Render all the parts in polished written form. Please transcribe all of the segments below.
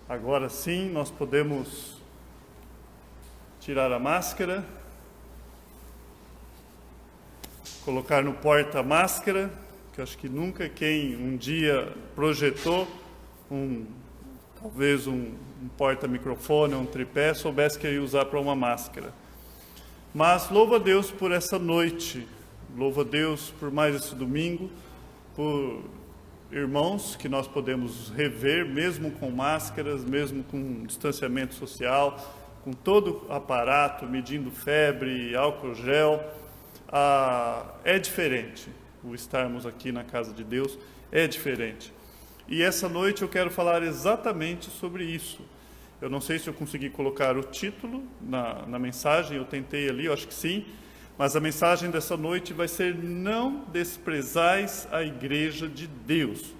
Agora sim, nós podemos tirar a máscara, colocar no porta-máscara, que eu acho que nunca quem um dia projetou talvez um porta-microfone, um tripé, soubesse que ia usar para uma máscara. Mas louva a Deus por essa noite, louva a Deus por mais esse domingo, por irmãos que nós podemos rever, mesmo com máscaras, mesmo com distanciamento social, com todo o aparato, medindo febre, álcool gel. É diferente o estarmos aqui na casa de Deus, é diferente. E essa noite eu quero falar exatamente sobre isso. Eu não sei se eu consegui colocar o título na mensagem, eu tentei ali, eu acho que sim, mas a mensagem dessa noite vai ser: não desprezais a igreja de Deus.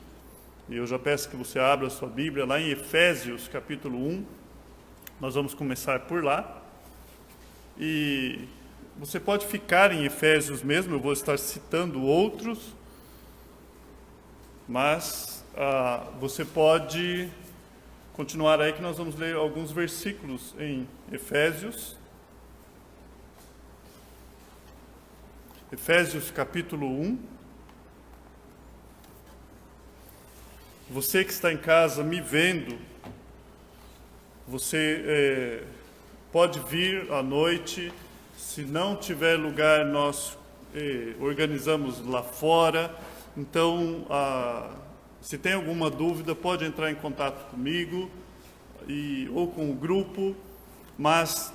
E eu já peço que você abra a sua Bíblia lá em Efésios capítulo 1, nós vamos começar por lá. E você pode ficar em Efésios mesmo, eu vou estar citando outros, mas você pode continuar aí que nós vamos ler alguns versículos em Efésios. Efésios capítulo 1. Você que está em casa me vendo, você pode vir à noite. Se não tiver lugar, nós organizamos lá fora. Então, se tem alguma dúvida, pode entrar em contato comigo ou com o grupo. Mas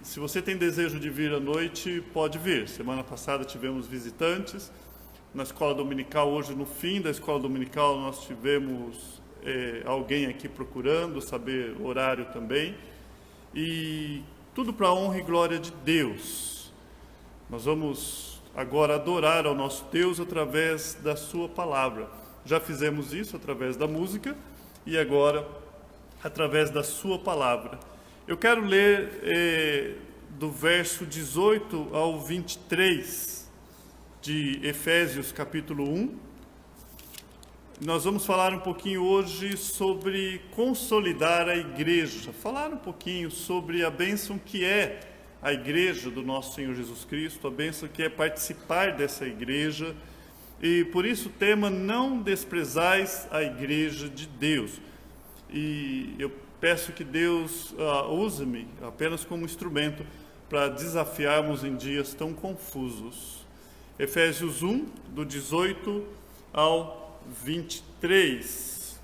se você tem desejo de vir à noite, pode vir. Semana passada tivemos visitantes na escola dominical. Hoje, no fim da escola dominical, nós tivemos alguém aqui procurando saber o horário também. E tudo para a honra e glória de Deus. Nós vamos agora adorar ao nosso Deus através da sua palavra. Já fizemos isso através da música e agora através da sua palavra. Eu quero ler do verso 18 ao 23 de Efésios capítulo 1. Nós vamos falar um pouquinho hoje sobre consolidar a igreja, falar um pouquinho sobre a bênção que é a igreja do nosso Senhor Jesus Cristo, a bênção que é participar dessa igreja. E por isso o tema: não desprezais a igreja de Deus. E eu peço que Deus use-me apenas como instrumento para desafiarmos em dias tão confusos. Efésios 1, do 18 ao 23.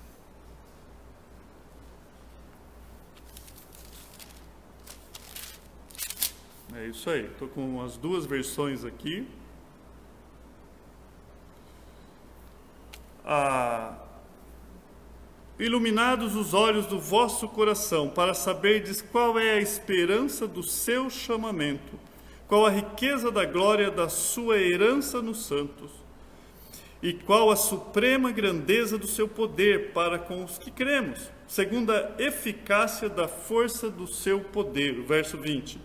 É isso aí, estou com as duas versões aqui. Iluminados os olhos do vosso coração, para saberdes qual é a esperança do seu chamamento, qual a riqueza da glória da sua herança nos santos, e qual a suprema grandeza do seu poder para com os que cremos, segundo a eficácia da força do seu poder. Verso 20.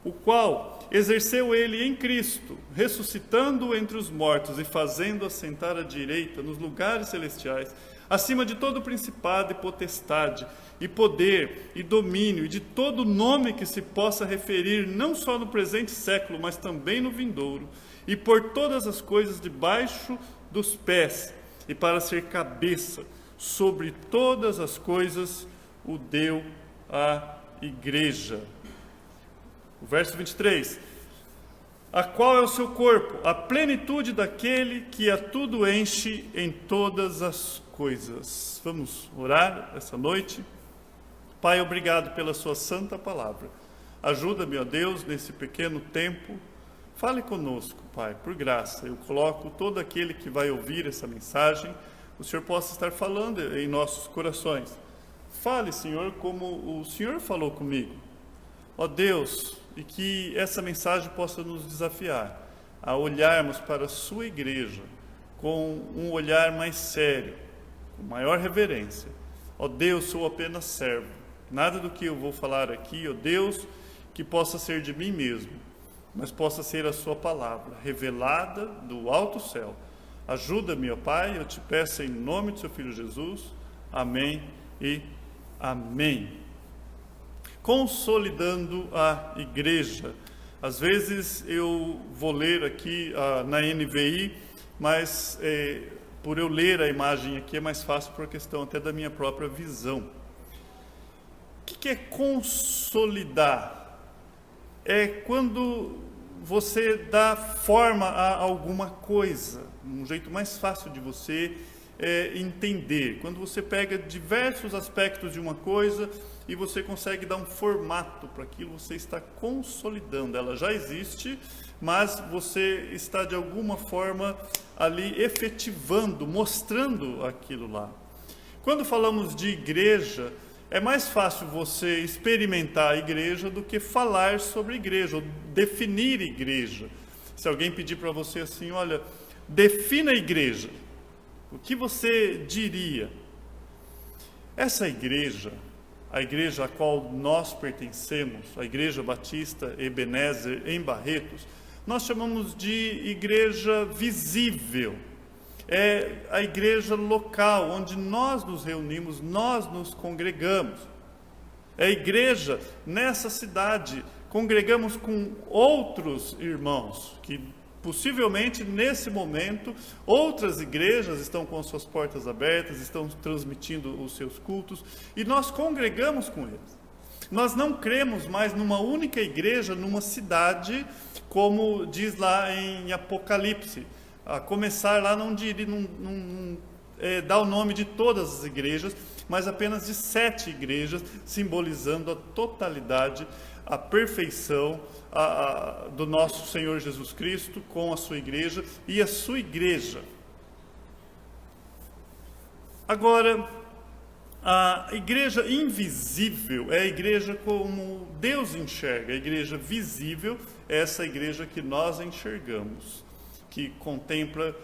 O qual exerceu ele em Cristo, ressuscitando-o entre os mortos e fazendo assentar à direita nos lugares celestiais, acima de todo principado e potestade, e poder, e domínio, e de todo nome que se possa referir, não só no presente século, mas também no vindouro, e por todas as coisas debaixo dos pés, e para ser cabeça sobre todas as coisas, o deu à igreja. O verso 23. A qual é o seu corpo? A plenitude daquele que a tudo enche em todas as coisas. Vamos orar essa noite. Pai, obrigado pela sua santa palavra. Ajuda-me, ó Deus, nesse pequeno tempo. Fale conosco, Pai, por graça. Eu coloco todo aquele que vai ouvir essa mensagem, o Senhor possa estar falando em nossos corações. Fale, Senhor, como o Senhor falou comigo. Ó Deus, e que essa mensagem possa nos desafiar a olharmos para a sua igreja com um olhar mais sério, com maior reverência. Ó Deus, sou apenas servo. Nada do que eu vou falar aqui, ó Deus, que possa ser de mim mesmo, mas possa ser a sua palavra, revelada do alto céu. Ajuda-me, ó Pai, eu te peço em nome do seu Filho Jesus. Amém e Amém. Consolidando a igreja. Às vezes eu vou ler aqui na NVI, mas por eu ler a imagem aqui é mais fácil por questão até da minha própria visão. O que é consolidar? É quando você dá forma a alguma coisa, um jeito mais fácil de você entender. Quando você pega diversos aspectos de uma coisa e você consegue dar um formato para aquilo, você está consolidando. Ela já existe, mas você está de alguma forma ali efetivando, mostrando aquilo lá. Quando falamos de igreja, é mais fácil você experimentar a igreja do que falar sobre igreja, ou definir igreja. Se alguém pedir para você assim, olha, defina a igreja, o que você diria? Essa igreja, a igreja a qual nós pertencemos, a Igreja Batista Ebenezer em Barretos, nós chamamos de igreja visível. É a igreja local, onde nós nos reunimos, nós nos congregamos. É a igreja nessa cidade, congregamos com outros irmãos, que possivelmente nesse momento outras igrejas estão com suas portas abertas, estão transmitindo os seus cultos, e nós congregamos com eles. Nós não cremos mais numa única igreja, numa cidade, como diz lá em Apocalipse. A começar lá não dá o nome de todas as igrejas, mas apenas de 7 igrejas, simbolizando a totalidade, a perfeição do nosso Senhor Jesus Cristo com a sua igreja e a sua igreja. Agora, a igreja invisível é a igreja como Deus enxerga. A igreja visível é essa igreja que nós enxergamos, que contempla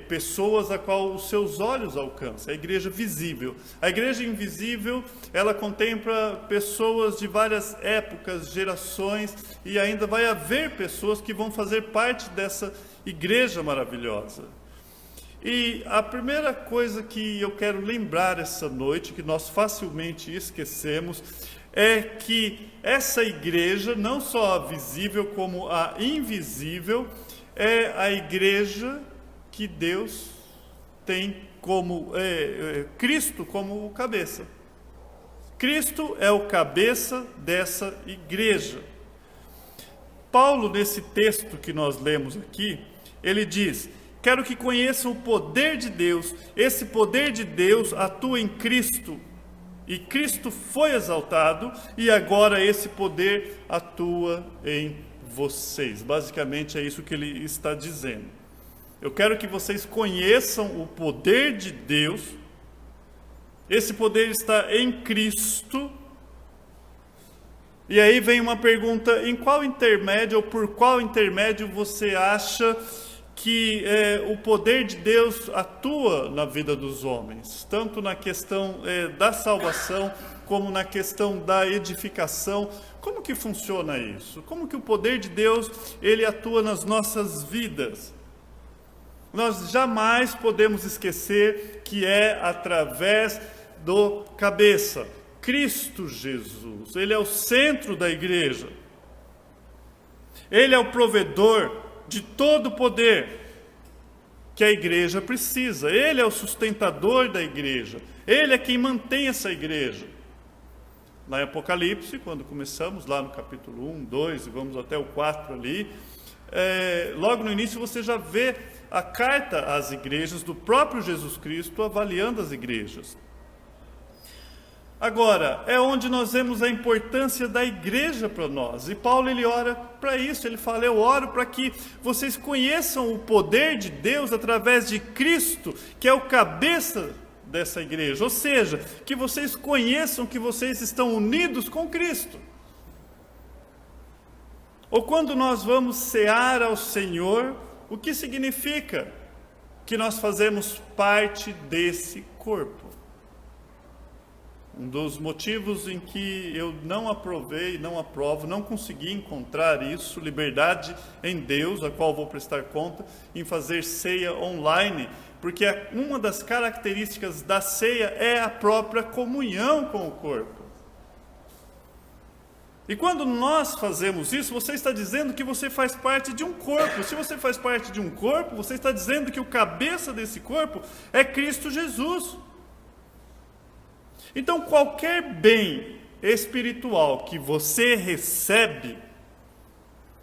pessoas a qual os seus olhos alcançam. A igreja visível. A igreja invisível, ela contempla pessoas de várias épocas, gerações, e ainda vai haver pessoas que vão fazer parte dessa igreja maravilhosa. E a primeira coisa que eu quero lembrar essa noite, que nós facilmente esquecemos, é que essa igreja, não só a visível como a invisível, é a igreja que Deus tem como Cristo como o cabeça. Cristo é o cabeça dessa igreja. Paulo, nesse texto que nós lemos aqui, ele diz: quero que conheçam o poder de Deus. Esse poder de Deus atua em Cristo. E Cristo foi exaltado, e agora esse poder atua em vocês. Basicamente é isso que ele está dizendo. Eu quero que vocês conheçam o poder de Deus. Esse poder está em Cristo. E aí vem uma pergunta: em qual intermédio ou por qual intermédio você acha que o poder de Deus atua na vida dos homens? Tanto na questão da salvação, como na questão da edificação. Como que funciona isso? Como que o poder de Deus ele atua nas nossas vidas? Nós jamais podemos esquecer que é através do cabeça, Cristo Jesus. Ele é o centro da igreja. Ele é o provedor de todo o poder que a igreja precisa. Ele é o sustentador da igreja. Ele é quem mantém essa igreja. Lá em Apocalipse, quando começamos, lá no capítulo 1, 2 e vamos até o 4 ali, logo no início você já vê a carta às igrejas do próprio Jesus Cristo avaliando as igrejas. Agora, é onde nós vemos a importância da igreja para nós. E Paulo ele ora para isso, ele fala: eu oro para que vocês conheçam o poder de Deus através de Cristo, que é o cabeça dessa igreja. Ou seja, que vocês conheçam que vocês estão unidos com Cristo. Ou quando nós vamos cear ao Senhor, o que significa? Que nós fazemos parte desse corpo. Um dos motivos em que eu não aprovei, não aprovo, não consegui encontrar isso, liberdade em Deus, a qual vou prestar conta, em fazer ceia online, porque uma das características da ceia é a própria comunhão com o corpo. E quando nós fazemos isso, você está dizendo que você faz parte de um corpo. Se você faz parte de um corpo, você está dizendo que o cabeça desse corpo é Cristo Jesus. Então, qualquer bem espiritual que você recebe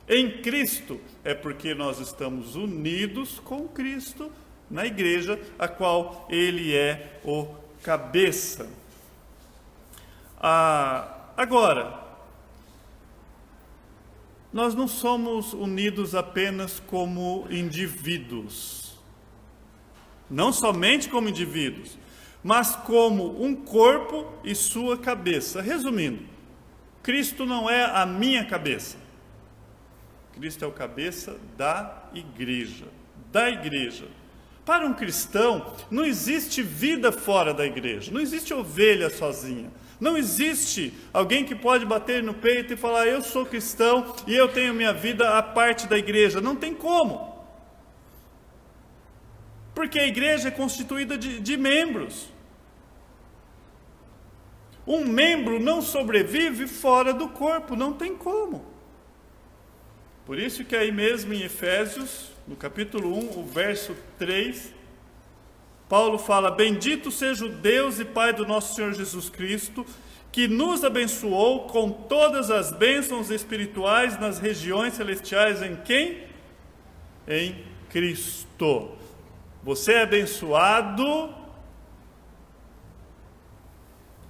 em Cristo é porque nós estamos unidos com Cristo na igreja, a qual Ele é o cabeça. Agora, nós não somos unidos apenas como indivíduos, não somente como indivíduos, mas como um corpo e sua cabeça. Resumindo, Cristo não é a minha cabeça, Cristo é o cabeça da igreja, Para um cristão, não existe vida fora da igreja, não existe ovelha sozinha. Não existe alguém que pode bater no peito e falar, eu sou cristão e eu tenho minha vida à parte da igreja. Não tem como. Porque a igreja é constituída de membros. Um membro não sobrevive fora do corpo, não tem como. Por isso que aí mesmo em Efésios, no capítulo 1, o verso 3, Paulo fala, bendito seja o Deus e Pai do nosso Senhor Jesus Cristo, que nos abençoou com todas as bênçãos espirituais nas regiões celestiais em quem? Em Cristo. Você é abençoado.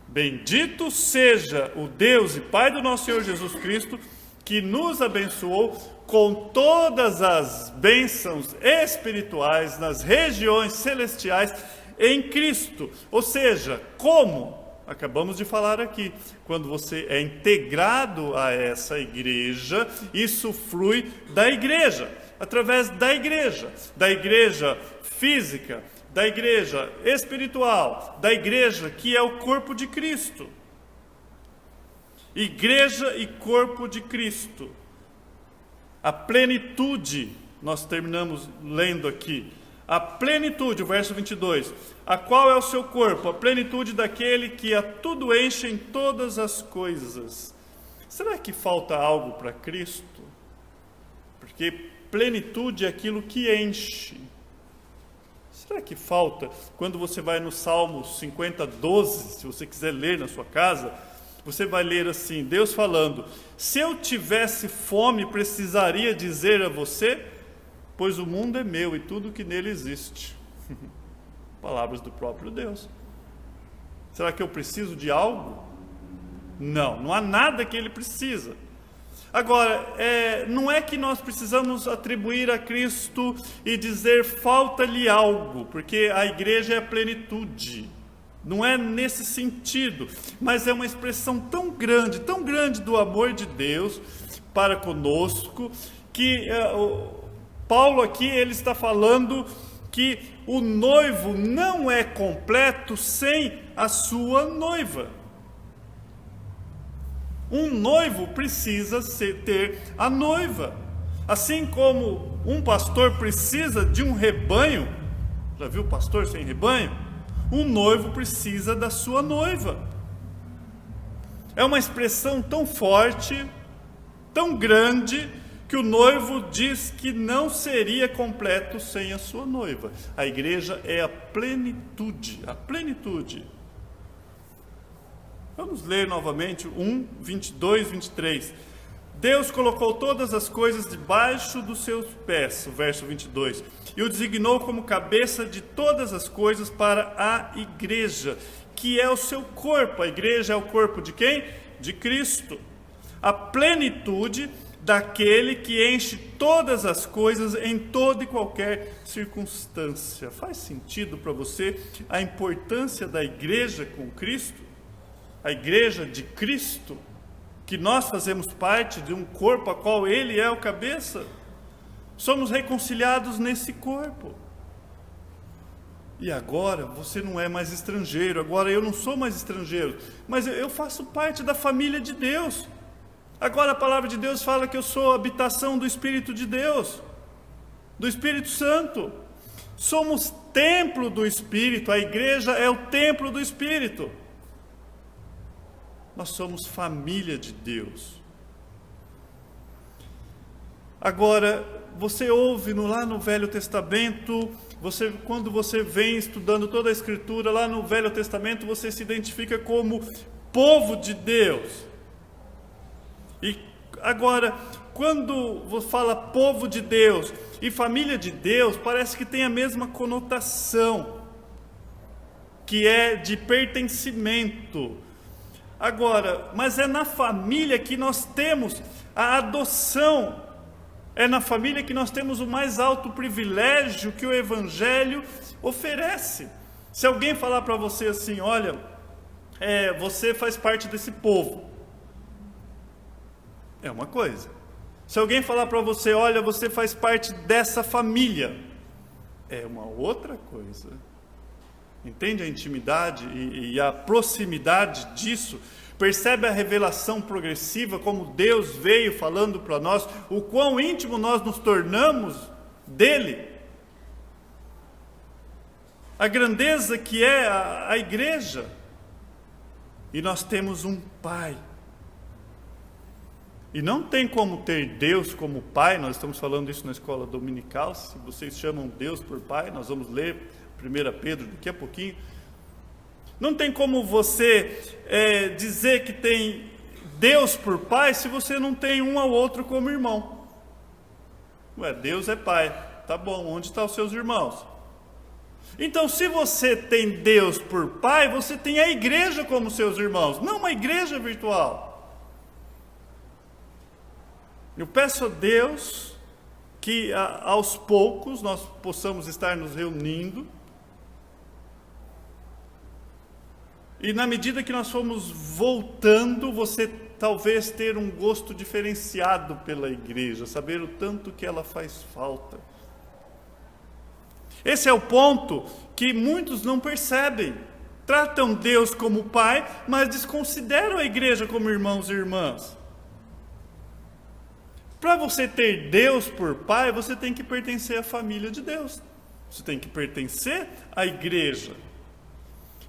Bendito seja o Deus e Pai do nosso Senhor Jesus Cristo, que nos abençoou com todas as bênçãos espirituais nas regiões celestiais em Cristo. Ou seja, como? Acabamos de falar aqui, quando você é integrado a essa igreja, isso flui da igreja, através da igreja física, da igreja espiritual, da igreja que é o corpo de Cristo. Igreja e corpo de Cristo. A plenitude, nós terminamos lendo aqui, a plenitude, o verso 22, a qual é o seu corpo? A plenitude daquele que a tudo enche em todas as coisas. Será que falta algo para Cristo? Porque plenitude é aquilo que enche. Será que falta? Quando você vai no Salmo 50, 12, se você quiser ler na sua casa, você vai ler assim, Deus falando, se eu tivesse fome, precisaria dizer a você, pois o mundo é meu e tudo que nele existe. Palavras do próprio Deus. Será que eu preciso de algo? Não há nada que ele precisa. Agora, não é que nós precisamos atribuir a Cristo e dizer falta-lhe algo, porque a igreja é a plenitude. Não é nesse sentido, mas é uma expressão tão grande do amor de Deus para conosco, que Paulo aqui ele está falando que o noivo não é completo sem a sua noiva. Um noivo precisa ter a noiva. Assim como um pastor precisa de um rebanho, já viu pastor sem rebanho? Um noivo precisa da sua noiva. É uma expressão tão forte, tão grande, que o noivo diz que não seria completo sem a sua noiva. A igreja é a plenitude, Vamos ler novamente 1, 22, 23. Deus colocou todas as coisas debaixo dos seus pés, o verso 22, e o designou como cabeça de todas as coisas para a igreja, que é o seu corpo. A igreja é o corpo de quem? De Cristo. A plenitude daquele que enche todas as coisas em toda e qualquer circunstância. Faz sentido para você a importância da igreja com Cristo? A igreja de Cristo? Que nós fazemos parte de um corpo a qual Ele é o cabeça. Somos reconciliados nesse corpo. E agora você não é mais estrangeiro, agora eu não sou mais estrangeiro, mas eu faço parte da família de Deus. Agora a palavra de Deus fala que eu sou a habitação do Espírito de Deus, do Espírito Santo. Somos templo do Espírito, a igreja é o templo do Espírito. Nós somos família de Deus. Agora, você ouve lá no Velho Testamento, quando você vem estudando toda a Escritura, lá no Velho Testamento, você se identifica como povo de Deus. E agora, quando você fala povo de Deus e família de Deus, parece que tem a mesma conotação, que é de pertencimento. Agora, mas é na família que nós temos a adoção, é na família que nós temos o mais alto privilégio que o Evangelho oferece. Se alguém falar para você assim, olha, você faz parte desse povo, é uma coisa. Se alguém falar para você, olha, você faz parte dessa família, é uma outra coisa. Entende a intimidade e a proximidade disso? Percebe a revelação progressiva, como Deus veio falando para nós, o quão íntimo nós nos tornamos dele? A grandeza que é a igreja. E nós temos um Pai. E não tem como ter Deus como Pai, nós estamos falando isso na escola dominical, se vocês chamam Deus por Pai, nós vamos ler 1 Pedro daqui a pouquinho. Não tem como você dizer que tem Deus por Pai se você não tem um ao outro como irmão. Deus é Pai, tá bom, onde estão os seus irmãos? Então, se você tem Deus por Pai, você tem a igreja como seus irmãos, não uma igreja virtual. Eu peço a Deus que aos poucos nós possamos estar nos reunindo, e na medida que nós formos voltando, você talvez ter um gosto diferenciado pela igreja, saber o tanto que ela faz falta. Esse é o ponto que muitos não percebem. Tratam Deus como Pai, mas desconsideram a igreja como irmãos e irmãs. Para você ter Deus por Pai, você tem que pertencer à família de Deus. Você tem que pertencer à igreja.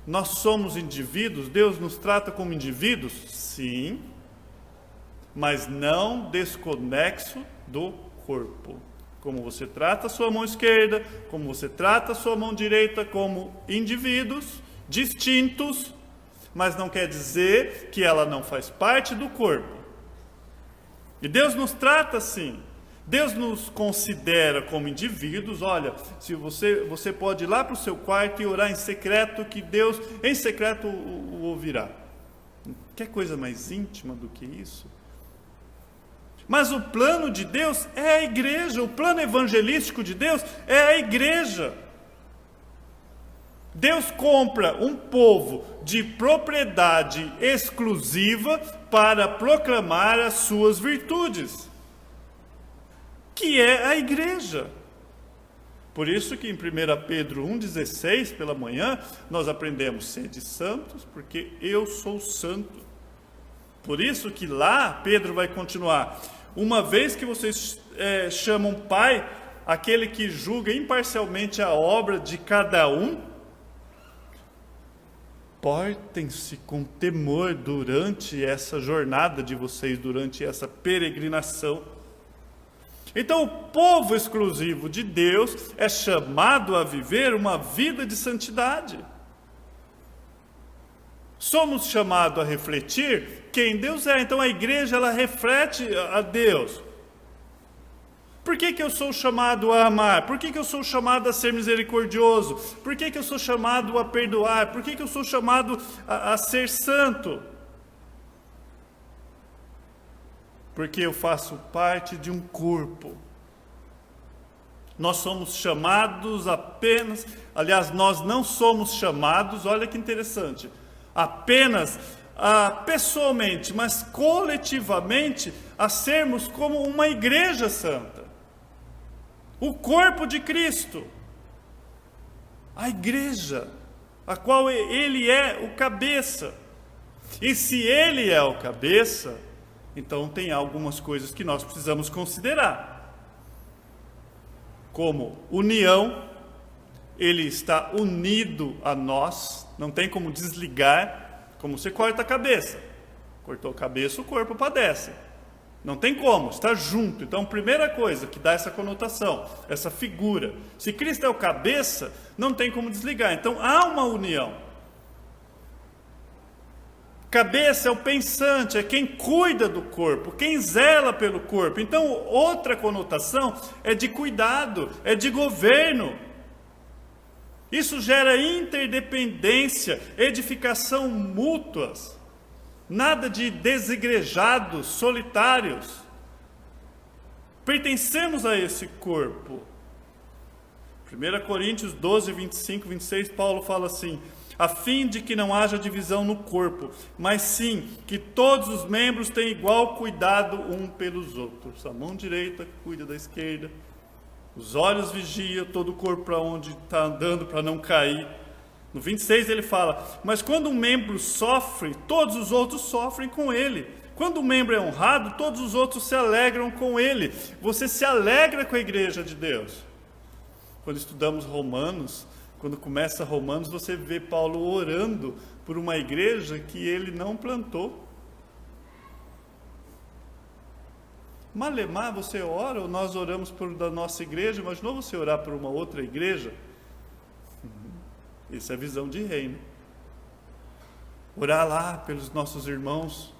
Nós somos indivíduos, Deus nos trata como indivíduos? Sim, mas não desconexo do corpo. Como você trata a sua mão esquerda, como você trata a sua mão direita, como indivíduos distintos, mas não quer dizer que ela não faz parte do corpo. E Deus nos trata assim. Deus nos considera como indivíduos. Olha, se você pode ir lá para o seu quarto e orar em secreto, que Deus em secreto o ouvirá. Quer coisa mais íntima do que isso? Mas o plano de Deus é a igreja, o plano evangelístico de Deus é a igreja. Deus compra um povo de propriedade exclusiva para proclamar as suas virtudes, que é a igreja. Por isso que em 1 Pedro 1,16, pela manhã, nós aprendemos, sede santos, porque eu sou santo. Por isso que lá, Pedro vai continuar, uma vez que vocês chamam Pai, aquele que julga imparcialmente a obra de cada um, portem-se com temor durante essa jornada de vocês, durante essa peregrinação. Então, o povo exclusivo de Deus é chamado a viver uma vida de santidade. Somos chamados a refletir quem Deus é. Então, a igreja, ela reflete a Deus. Por que eu sou chamado a amar? Por que eu sou chamado a ser misericordioso? Por que eu sou chamado a perdoar? Por que eu sou chamado a ser santo? Porque eu faço parte de um corpo. Nós somos chamados apenas, aliás, nós não somos chamados, olha que interessante, apenas pessoalmente, mas coletivamente, a sermos como uma igreja santa. O corpo de Cristo. A igreja, a qual Ele é o cabeça. E se Ele é o cabeça, então tem algumas coisas que nós precisamos considerar. Como união, ele está unido a nós, não tem como desligar, como você corta a cabeça. Cortou a cabeça, o corpo padece. Não tem como, está junto. Então, primeira coisa que dá essa conotação, essa figura. Se Cristo é o cabeça, não tem como desligar. Então, há uma união. Cabeça é o pensante, é quem cuida do corpo, quem zela pelo corpo. Então, outra conotação é de cuidado, é de governo. Isso gera interdependência, edificação mútuas. Nada de desigrejados, solitários. Pertencemos a esse corpo. 1 Coríntios 12, 25, 26, Paulo fala assim: a fim de que não haja divisão no corpo, mas sim que todos os membros tenham igual cuidado um pelos outros. A mão direita cuida da esquerda, os olhos vigiam todo o corpo para onde está andando, para não cair. No 26 ele fala: mas quando um membro sofre, todos os outros sofrem com ele. Quando um membro é honrado, todos os outros se alegram com ele. Você se alegra com a igreja de Deus. Quando estudamos Romanos, quando começa Romanos, você vê Paulo orando por uma igreja que ele não plantou. Malemar, você ora, ou nós oramos por da nossa igreja, imaginou você orar por uma outra igreja? Isso é visão de reino. Orar lá pelos nossos irmãos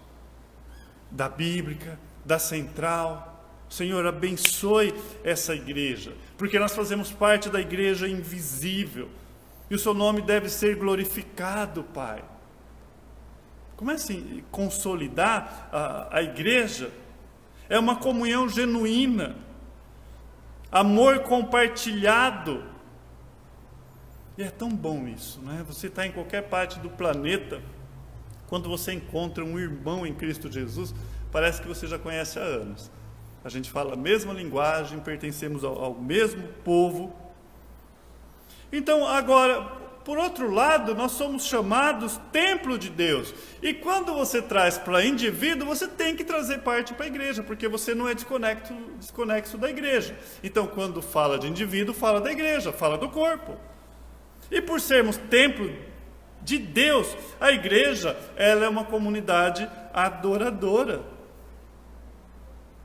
da Bíblica, da Central. Senhor, abençoe essa igreja, porque nós fazemos parte da igreja invisível, e o seu nome deve ser glorificado, Pai. Comece a consolidar a igreja. É uma comunhão genuína, amor compartilhado. E é tão bom isso, né? Você está em qualquer parte do planeta, quando você encontra um irmão em Cristo Jesus, parece que você já conhece há anos. A gente fala a mesma linguagem, pertencemos ao mesmo povo. Então, agora, por outro lado, nós somos chamados templo de Deus. E quando você traz para indivíduo, você tem que trazer parte para a igreja, porque você não é desconexo da igreja. Então, quando fala de indivíduo, fala da igreja, fala do corpo. E por sermos templo de Deus, a igreja, ela é uma comunidade adoradora.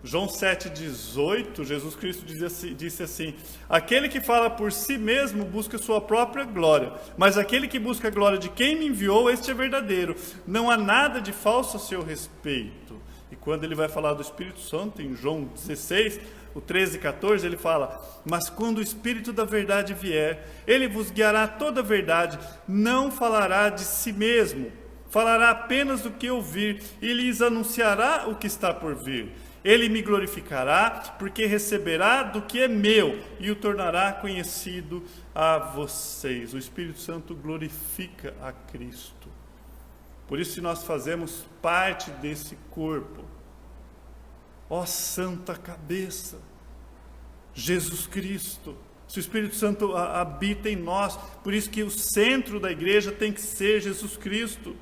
João 7,18, Jesus Cristo disse assim: aquele que fala por si mesmo busca sua própria glória, mas aquele que busca a glória de quem me enviou, este é verdadeiro. Não há nada de falso a seu respeito. E quando ele vai falar do Espírito Santo, em João 16, o 13 e 14, ele fala: mas quando o Espírito da verdade vier, ele vos guiará a toda a verdade, não falará de si mesmo, falará apenas do que ouvir, e lhes anunciará o que está por vir. Ele me glorificará, porque receberá do que é meu e o tornará conhecido a vocês. O Espírito Santo glorifica a Cristo. Por isso nós fazemos parte desse corpo. Ó Santa Cabeça, Jesus Cristo. Se o Espírito Santo habita em nós, por isso que o centro da igreja tem que ser Jesus Cristo.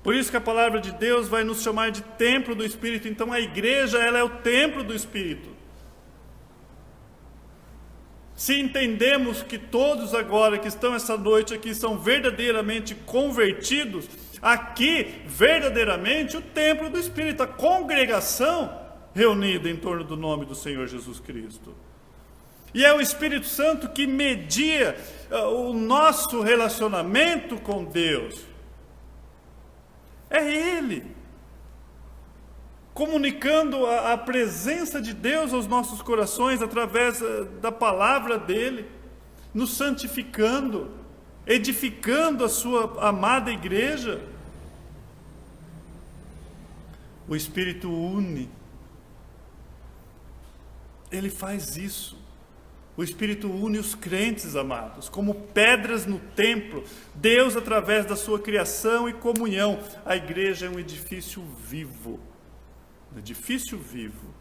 Por isso que a palavra de Deus vai nos chamar de templo do Espírito. Então a igreja, ela é o templo do Espírito. Se entendemos que todos agora que estão essa noite aqui são verdadeiramente convertidos, aqui verdadeiramente o templo do Espírito, a congregação reunida em torno do nome do Senhor Jesus Cristo. E é o Espírito Santo que media o nosso relacionamento com Deus. É Ele, comunicando a presença de Deus aos nossos corações através da palavra dEle, nos santificando, edificando a sua amada igreja. O Espírito une, Ele faz isso. O Espírito une os crentes, amados, como pedras no templo. Deus, através da sua criação e comunhão, a igreja é um edifício vivo. Um edifício vivo.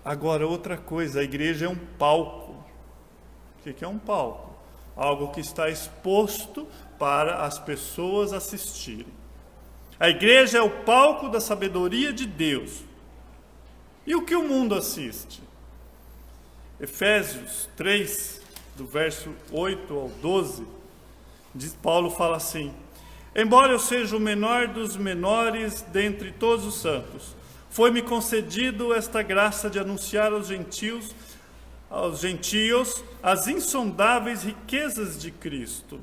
Agora, outra coisa, a igreja é um palco. O que é um palco? Algo que está exposto para as pessoas assistirem. A igreja é o palco da sabedoria de Deus. E o que o mundo assiste? Efésios 3, do verso 8 ao 12, Paulo fala assim: embora eu seja o menor dos menores dentre todos os santos, foi-me concedido esta graça de anunciar aos gentios as insondáveis riquezas de Cristo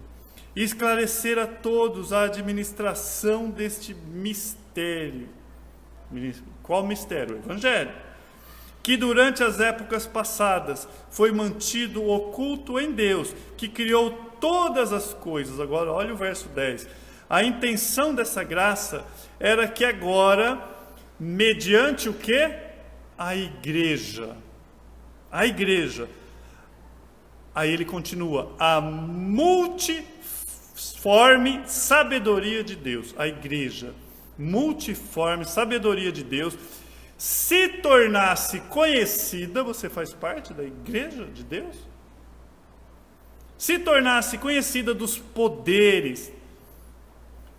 e esclarecer a todos a administração deste mistério. Qual mistério? O Evangelho. Que durante as épocas passadas foi mantido oculto em Deus, que criou todas as coisas. Agora olha o verso 10. A intenção dessa graça era que agora, mediante o quê? A igreja. Aí ele continua, a multiforme sabedoria de Deus, a igreja, multiforme sabedoria de Deus, se tornasse conhecida. Você faz parte da igreja de Deus? Se tornasse conhecida dos poderes,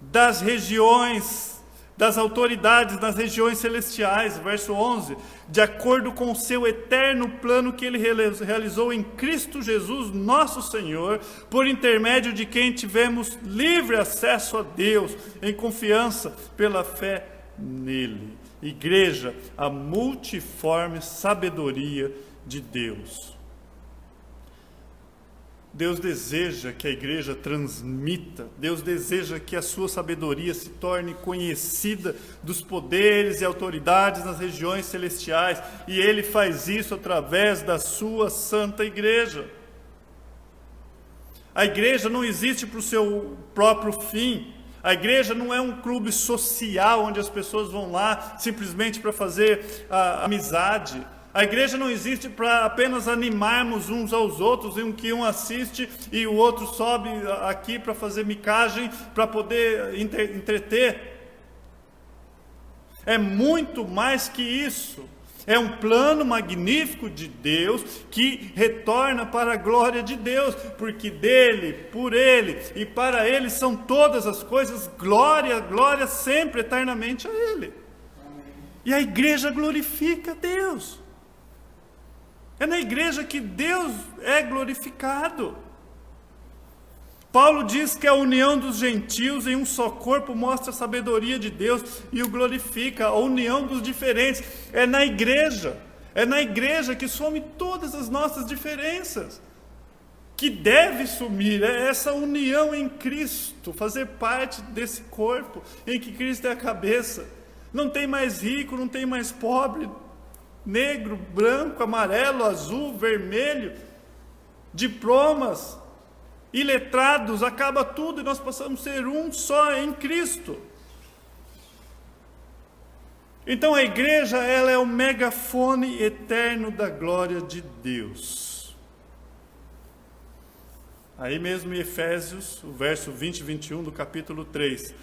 das regiões, das autoridades nas regiões celestiais, verso 11, de acordo com o seu eterno plano que ele realizou em Cristo Jesus, nosso Senhor, por intermédio de quem tivemos livre acesso a Deus, em confiança pela fé nele. Igreja, a multiforme sabedoria de Deus. Deus deseja que a igreja transmita, Deus deseja que a sua sabedoria se torne conhecida dos poderes e autoridades nas regiões celestiais, e Ele faz isso através da sua santa igreja. A igreja não existe para o seu próprio fim. A igreja não é um clube social onde as pessoas vão lá simplesmente para fazer amizade. A igreja não existe para apenas animarmos uns aos outros, em que um assiste e o outro sobe aqui para fazer micagem, para poder entreter. É muito mais que isso. É um plano magnífico de Deus que retorna para a glória de Deus, porque dele, por ele e para ele são todas as coisas, glória, glória sempre, eternamente a ele. E a igreja glorifica a Deus. É na igreja que Deus é glorificado. Paulo diz que a união dos gentios em um só corpo mostra a sabedoria de Deus e o glorifica. A união dos diferentes é na igreja. É na igreja que some todas as nossas diferenças. Que deve sumir é essa união em Cristo, fazer parte desse corpo em que Cristo é a cabeça. Não tem mais rico, não tem mais pobre, negro, branco, amarelo, azul, vermelho, diplomas, iletrados, acaba tudo e nós passamos a ser um só em Cristo. Então a igreja, ela é o megafone eterno da glória de Deus. Aí mesmo em Efésios, o verso 20 e 21 do capítulo 3,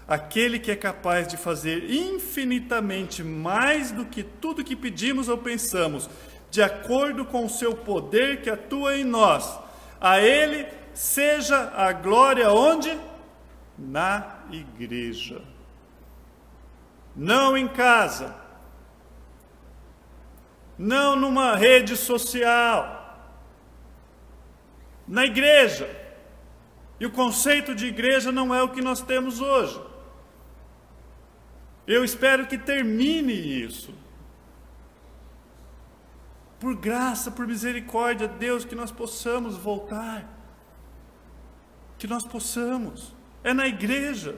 aquele que é capaz de fazer infinitamente mais do que tudo que pedimos ou pensamos, de acordo com o seu poder que atua em nós, a ele seja a glória onde? Na igreja. Não em casa, não numa rede social, na igreja. E o conceito de igreja não é o que nós temos hoje. Eu espero que termine isso. Por graça, por misericórdia, Deus, que nós possamos voltar. Que nós possamos. É na igreja.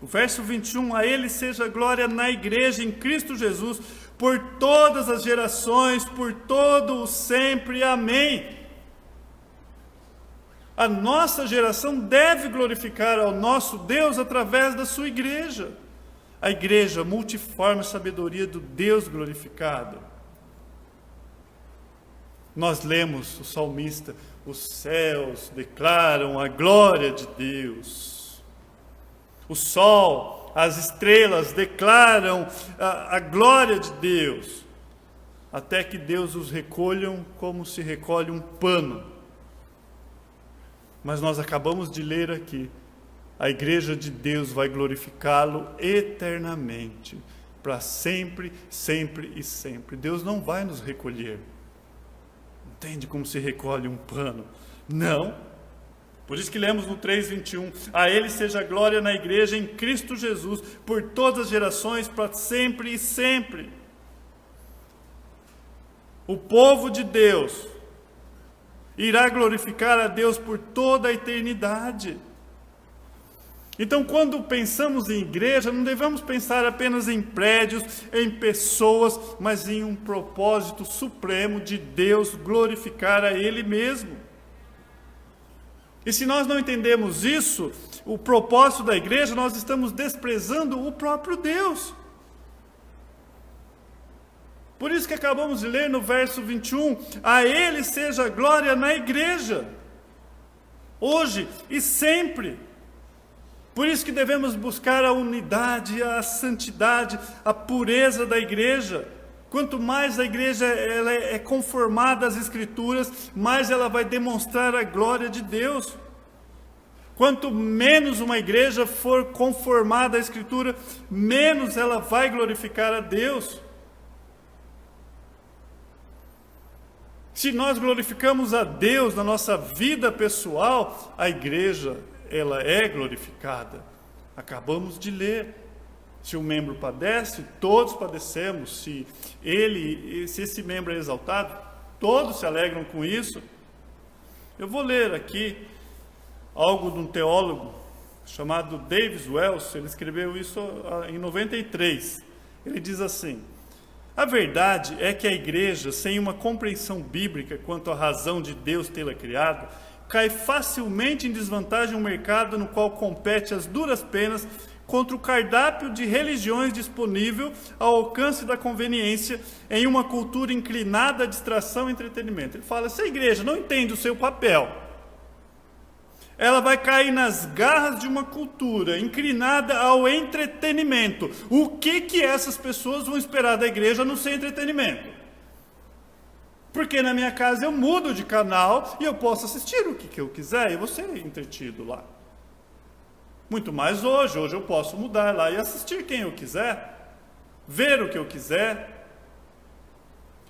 O verso 21, a Ele seja glória na igreja, em Cristo Jesus, por todas as gerações, por todo o sempre. Amém. A nossa geração deve glorificar ao nosso Deus através da sua igreja. A igreja, multiforme sabedoria do Deus glorificado. Nós lemos o salmista, os céus declaram a glória de Deus. O sol, as estrelas declaram a glória de Deus. Até que Deus os recolham como se recolhe um pano. Mas nós acabamos de ler aqui, a igreja de Deus vai glorificá-lo eternamente, para sempre, sempre e sempre. Deus não vai nos recolher. Entende como se recolhe um pano? Não. Por isso que lemos no 3:21, a Ele seja a glória na igreja em Cristo Jesus, por todas as gerações, para sempre e sempre. O povo de Deus irá glorificar a Deus por toda a eternidade. Então, quando pensamos em igreja, não devemos pensar apenas em prédios, em pessoas, mas em um propósito supremo de Deus glorificar a Ele mesmo. E se nós não entendemos isso, o propósito da igreja, nós estamos desprezando o próprio Deus. Por isso que acabamos de ler no verso 21, a Ele seja a glória na igreja, hoje e sempre. Por isso que devemos buscar a unidade, a santidade, a pureza da igreja. Quanto mais a igreja ela é conformada às Escrituras, mais ela vai demonstrar a glória de Deus. Quanto menos uma igreja for conformada à Escritura, menos ela vai glorificar a Deus. Se nós glorificamos a Deus na nossa vida pessoal, a igreja ela é glorificada. Acabamos de ler. Se um membro padece, todos padecemos. Se esse membro é exaltado, todos se alegram com isso. Eu vou ler aqui algo de um teólogo chamado Davis Wells. Ele escreveu isso em 93. Ele diz assim: a verdade é que a igreja, sem uma compreensão bíblica quanto à razão de Deus tê-la criado, cai facilmente em desvantagem um mercado no qual compete às duras penas contra o cardápio de religiões disponível ao alcance da conveniência em uma cultura inclinada à distração e entretenimento. Ele fala, se a igreja não entende o seu papel, ela vai cair nas garras de uma cultura inclinada ao entretenimento. O que essas pessoas vão esperar da igreja a não ser entretenimento? Porque na minha casa eu mudo de canal e eu posso assistir o que eu quiser e vou ser entretido lá. Muito mais hoje eu posso mudar lá e assistir quem eu quiser, ver o que eu quiser.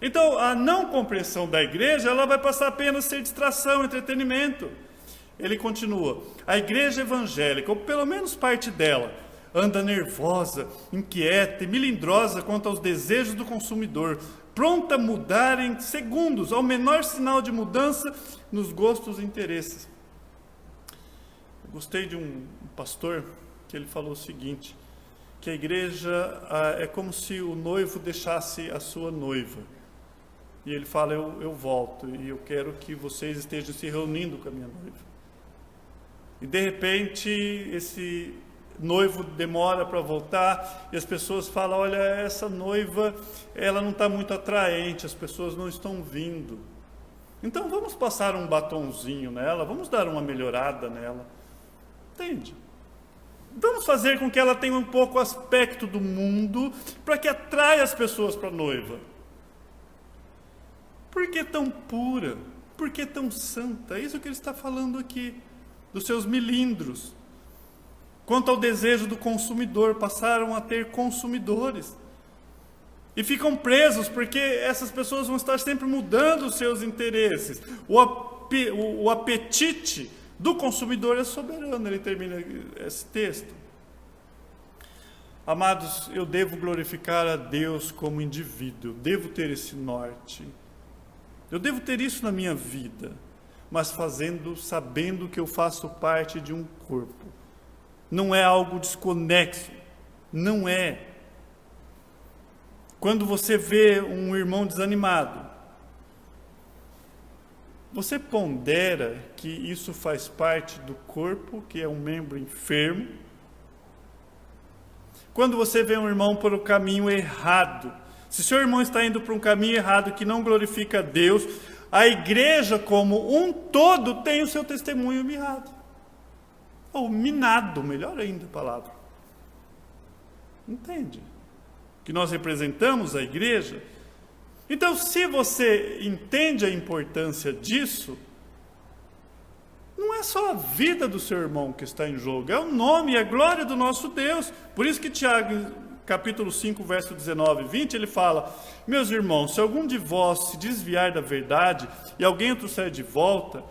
Então a não compreensão da igreja, ela vai passar apenas a ser distração, entretenimento. Ele continua, a igreja evangélica, ou pelo menos parte dela, anda nervosa, inquieta e melindrosa quanto aos desejos do consumidor, pronta a mudar em segundos, ao menor sinal de mudança nos gostos e interesses. Eu gostei de um pastor que ele falou o seguinte, que a igreja é como se o noivo deixasse a sua noiva. E ele fala, eu volto e eu quero que vocês estejam se reunindo com a minha noiva. E de repente esse noivo demora para voltar e as pessoas falam, olha, essa noiva, ela não está muito atraente, as pessoas não estão vindo. Então vamos passar um batonzinho nela, vamos dar uma melhorada nela. Entende? Vamos fazer com que ela tenha um pouco o aspecto do mundo para que atraia as pessoas para a noiva. Por que tão pura? Por que tão santa? É isso que ele está falando aqui, dos seus melindros. Quanto ao desejo do consumidor, passaram a ter consumidores. E ficam presos, porque essas pessoas vão estar sempre mudando os seus interesses. O apetite do consumidor é soberano, ele termina esse texto. Amados, eu devo glorificar a Deus como indivíduo, eu devo ter esse norte. Eu devo ter isso na minha vida, mas sabendo que eu faço parte de um corpo. Não é algo desconexo, não é. Quando você vê um irmão desanimado, você pondera que isso faz parte do corpo, que é um membro enfermo. Quando você vê um irmão por um caminho errado, se seu irmão está indo por um caminho errado que não glorifica a Deus, a igreja como um todo tem o seu testemunho mirrado. Ou minado, melhor ainda a palavra. Entende? Que nós representamos a igreja. Então, se você entende a importância disso, não é só a vida do seu irmão que está em jogo, é o nome e a glória do nosso Deus. Por isso que Tiago capítulo 5, verso 19 e 20, ele fala: meus irmãos, se algum de vós se desviar da verdade e alguém o trouxer de volta,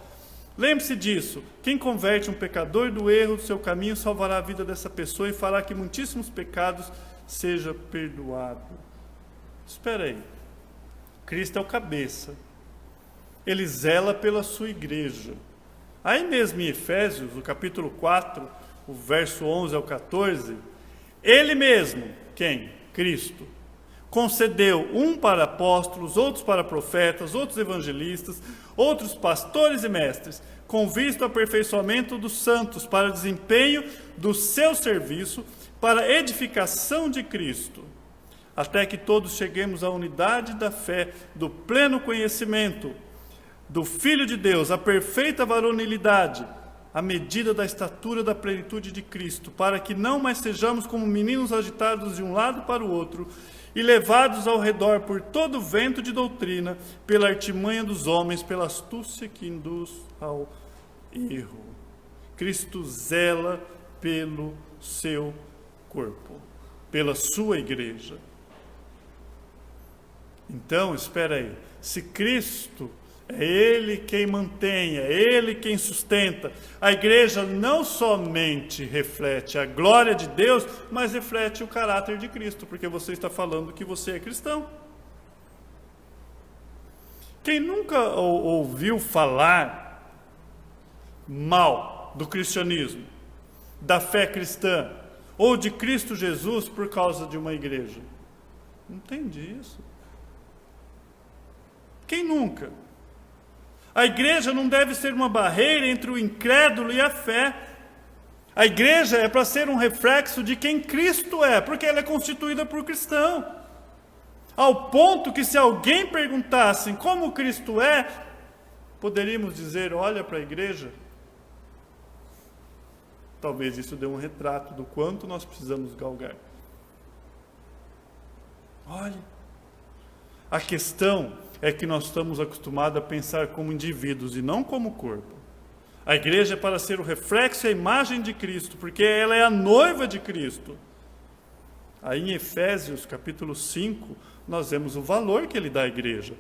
lembre-se disso, quem converte um pecador do erro do seu caminho salvará a vida dessa pessoa e fará que muitíssimos pecados seja perdoado. Espera aí, Cristo é o cabeça, ele zela pela sua igreja. Aí mesmo em Efésios, no capítulo 4, o verso 11 ao 14, ele mesmo, quem? Cristo, concedeu um para apóstolos, outros para profetas, outros evangelistas, outros pastores e mestres, com vista ao aperfeiçoamento dos santos, para desempenho do seu serviço, para edificação de Cristo, até que todos cheguemos à unidade da fé, do pleno conhecimento do Filho de Deus, à perfeita varonilidade, à medida da estatura da plenitude de Cristo, para que não mais sejamos como meninos agitados de um lado para o outro e levados ao redor por todo vento de doutrina, pela artimanha dos homens, pela astúcia que induz ao erro. Cristo zela pelo seu corpo, pela sua igreja. Então, espera aí, se Cristo é Ele quem mantém, é Ele quem sustenta, a igreja não somente reflete a glória de Deus, mas reflete o caráter de Cristo, porque você está falando que você é cristão. Quem nunca ouviu falar mal do cristianismo, da fé cristã, ou de Cristo Jesus por causa de uma igreja? Não entende isso. Quem nunca? A igreja não deve ser uma barreira entre o incrédulo e a fé. A igreja é para ser um reflexo de quem Cristo é, porque ela é constituída por cristão. Ao ponto que se alguém perguntasse como Cristo é, poderíamos dizer: olha para a igreja. Talvez isso dê um retrato do quanto nós precisamos galgar. Olha, a questão é que nós estamos acostumados a pensar como indivíduos e não como corpo. A igreja é para ser o reflexo e a imagem de Cristo, porque ela é a noiva de Cristo. Aí em Efésios capítulo 5, nós vemos o valor que ele dá à igreja.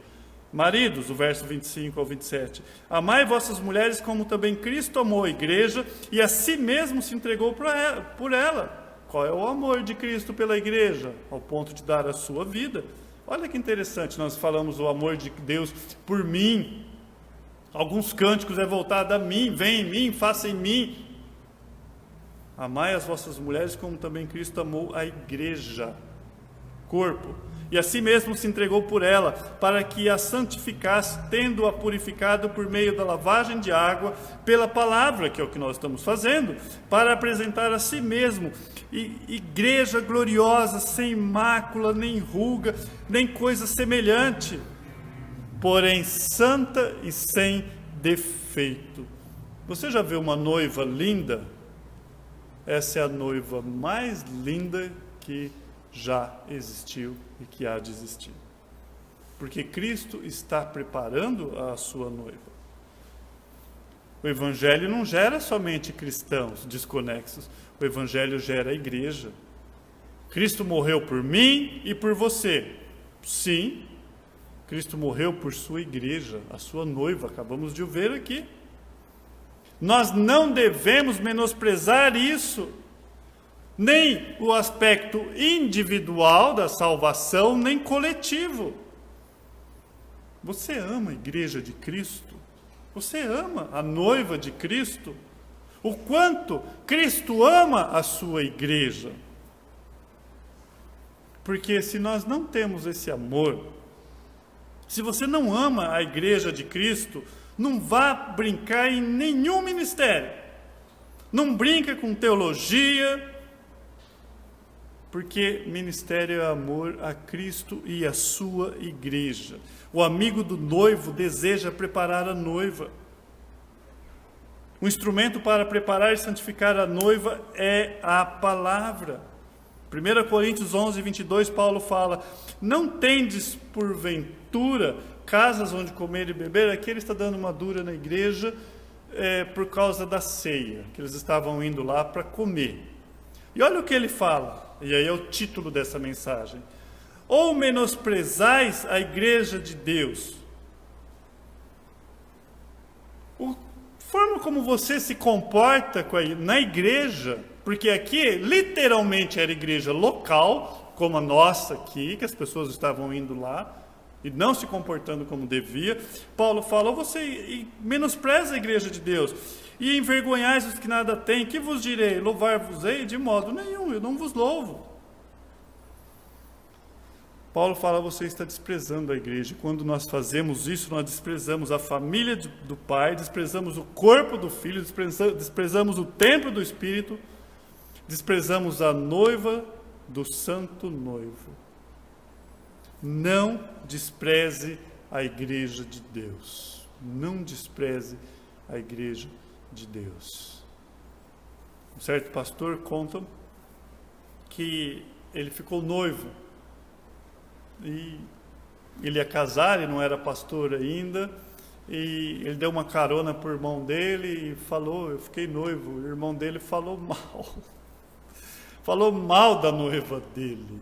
Maridos, o verso 25 ao 27, amai vossas mulheres como também Cristo amou a igreja e a si mesmo se entregou por ela. Qual é o amor de Cristo pela igreja? Ao ponto de dar a sua vida. Olha que interessante, nós falamos o amor de Deus por mim. Alguns cânticos é voltado a mim, vem em mim, faça em mim. Amai as vossas mulheres como também Cristo amou a igreja, corpo, e a si mesmo se entregou por ela, para que a santificasse, tendo-a purificado por meio da lavagem de água, pela palavra, que é o que nós estamos fazendo, para apresentar a si mesmo, igreja gloriosa, sem mácula, nem ruga, nem coisa semelhante, porém santa e sem defeito. Você já viu uma noiva linda? Essa é a noiva mais linda que já existiu e que há de existir. Porque Cristo está preparando a sua noiva. O Evangelho não gera somente cristãos desconexos. O Evangelho gera a igreja. Cristo morreu por mim e por você. Sim, Cristo morreu por sua igreja, a sua noiva. Acabamos de o ver aqui. Nós não devemos menosprezar isso. Nem o aspecto individual da salvação, nem coletivo. Você ama a igreja de Cristo? Você ama a noiva de Cristo? O quanto Cristo ama a sua igreja? Porque se nós não temos esse amor, se você não ama a igreja de Cristo, não vá brincar em nenhum ministério. Não brinca com teologia, porque ministério é amor a Cristo e a sua igreja. O amigo do noivo deseja preparar a noiva. O instrumento para preparar e santificar a noiva é a palavra. 1 Coríntios 11, 22, Paulo fala: não tendes porventura casas onde comer e beber? Aqui ele está dando uma dura na igreja por causa da ceia, que eles estavam indo lá para comer. E olha o que ele fala. e aí é o título dessa mensagem, ou menosprezais a igreja de Deus? A forma como você se comporta na igreja, porque aqui literalmente era igreja local, como a nossa aqui, que as pessoas estavam indo lá e não se comportando como devia. Paulo fala, ou você menospreza a igreja de Deus e envergonhais os que nada têm, que vos direi? Louvar-vos-ei? De modo nenhum, eu não vos louvo. Paulo fala, você está desprezando a igreja. Quando nós fazemos isso, nós desprezamos a família do Pai, desprezamos o corpo do Filho, desprezamos o templo do Espírito, desprezamos a noiva do Santo Noivo. Não despreze a igreja de Deus. Não despreze a igreja de Deus. Um certo pastor conta que ele ficou noivo e ele ia casar, ele não era pastor ainda, e ele deu uma carona para o irmão dele e falou, eu fiquei noivo. O irmão dele falou mal da noiva dele.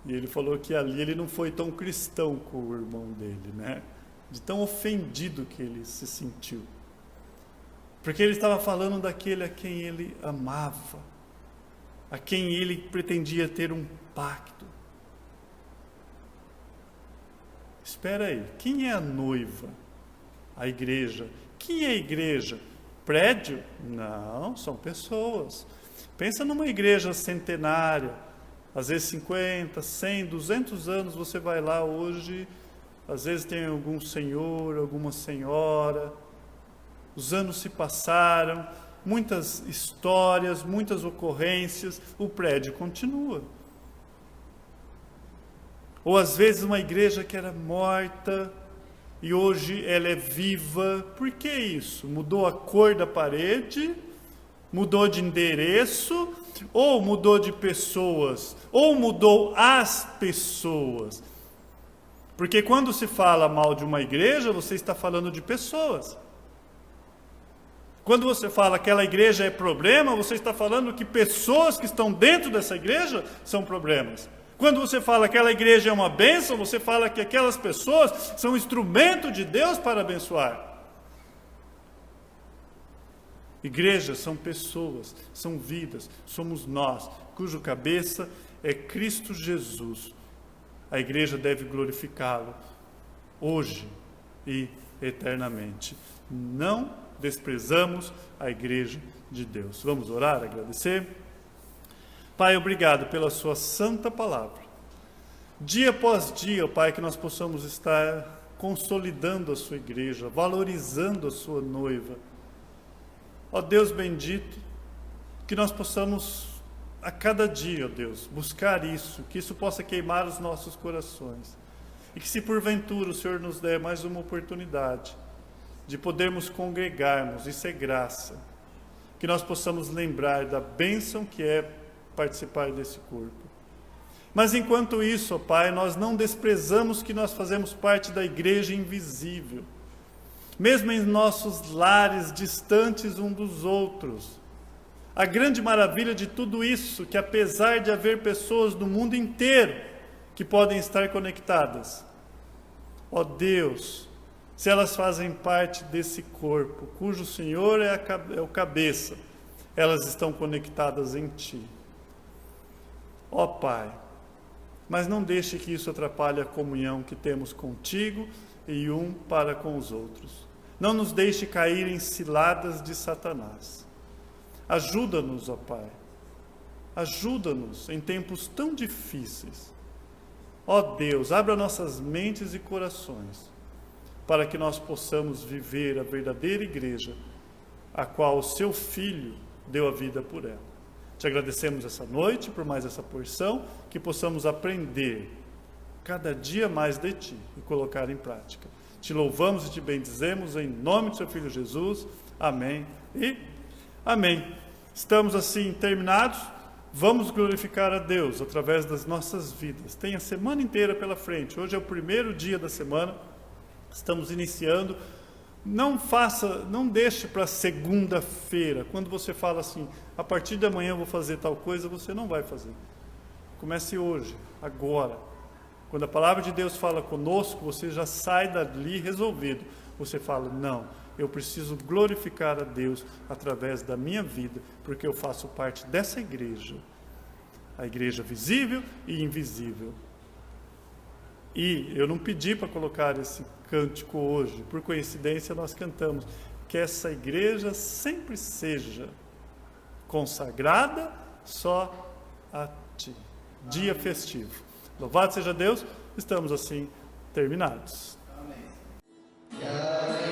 E ele falou que ali ele não foi tão cristão com o irmão dele, né? De tão ofendido que ele se sentiu. Porque ele estava falando daquele a quem ele amava, a quem ele pretendia ter um pacto. Espera aí, quem é a noiva? A igreja. Quem é a igreja? Prédio? Não, são pessoas. Pensa numa igreja centenária, às vezes 50, 100, 200 anos, você vai lá hoje, às vezes tem algum senhor, alguma senhora, os anos se passaram, muitas histórias, muitas ocorrências, o prédio continua. Ou às vezes uma igreja que era morta e hoje ela é viva. Por que isso? Mudou a cor da parede? Mudou de endereço? Ou mudou de pessoas? Ou mudou as pessoas? Porque quando se fala mal de uma igreja, você está falando de pessoas. Quando você fala que aquela igreja é problema, você está falando que pessoas que estão dentro dessa igreja são problemas. Quando você fala que aquela igreja é uma bênção, você fala que aquelas pessoas são instrumento de Deus para abençoar. Igrejas são pessoas, são vidas, somos nós, cujo cabeça é Cristo Jesus. A igreja deve glorificá-lo hoje e eternamente. Não desprezamos a igreja de Deus. Vamos orar, agradecer? Pai, obrigado pela sua santa palavra. Dia após dia, Pai, que nós possamos estar consolidando a sua igreja, valorizando a sua noiva. Ó Deus bendito, que nós possamos a cada dia, ó Deus, buscar isso, que isso possa queimar os nossos corações. E que se porventura o Senhor nos der mais uma oportunidade de podermos congregarmos, isso é graça, que nós possamos lembrar da bênção que é participar desse corpo. Mas enquanto isso, ó Pai, nós não desprezamos que nós fazemos parte da igreja invisível, mesmo em nossos lares distantes uns dos outros. A grande maravilha de tudo isso, que apesar de haver pessoas do mundo inteiro que podem estar conectadas, ó Deus, se elas fazem parte desse corpo, cujo Senhor é o cabeça, elas estão conectadas em Ti. Ó Pai, mas não deixe que isso atrapalhe a comunhão que temos contigo e um para com os outros. Não nos deixe cair em ciladas de Satanás. Ajuda-nos, ó Pai. Ajuda-nos em tempos tão difíceis. Ó Deus, abra nossas mentes e corações para que nós possamos viver a verdadeira igreja, a qual o seu Filho deu a vida por ela. Te agradecemos essa noite por mais essa porção, que possamos aprender cada dia mais de Ti e colocar em prática. Te louvamos e te bendizemos em nome do seu Filho Jesus. Amém e amém. Estamos assim terminados. Vamos glorificar a Deus através das nossas vidas. Tem a semana inteira pela frente. Hoje é o primeiro dia da semana. Estamos iniciando Não deixe para segunda-feira, quando você fala assim, a partir de amanhã eu vou fazer tal coisa, você não vai fazer. Comece hoje, agora. Quando a palavra de Deus fala conosco, você já sai dali resolvido. Você fala, não, eu preciso glorificar a Deus através da minha vida, porque eu faço parte dessa igreja. A igreja visível e invisível. E eu não pedi para colocar esse cântico hoje, por coincidência nós cantamos, que essa igreja sempre seja consagrada só a Ti. Dia festivo. Louvado seja Deus, estamos assim terminados. Amém.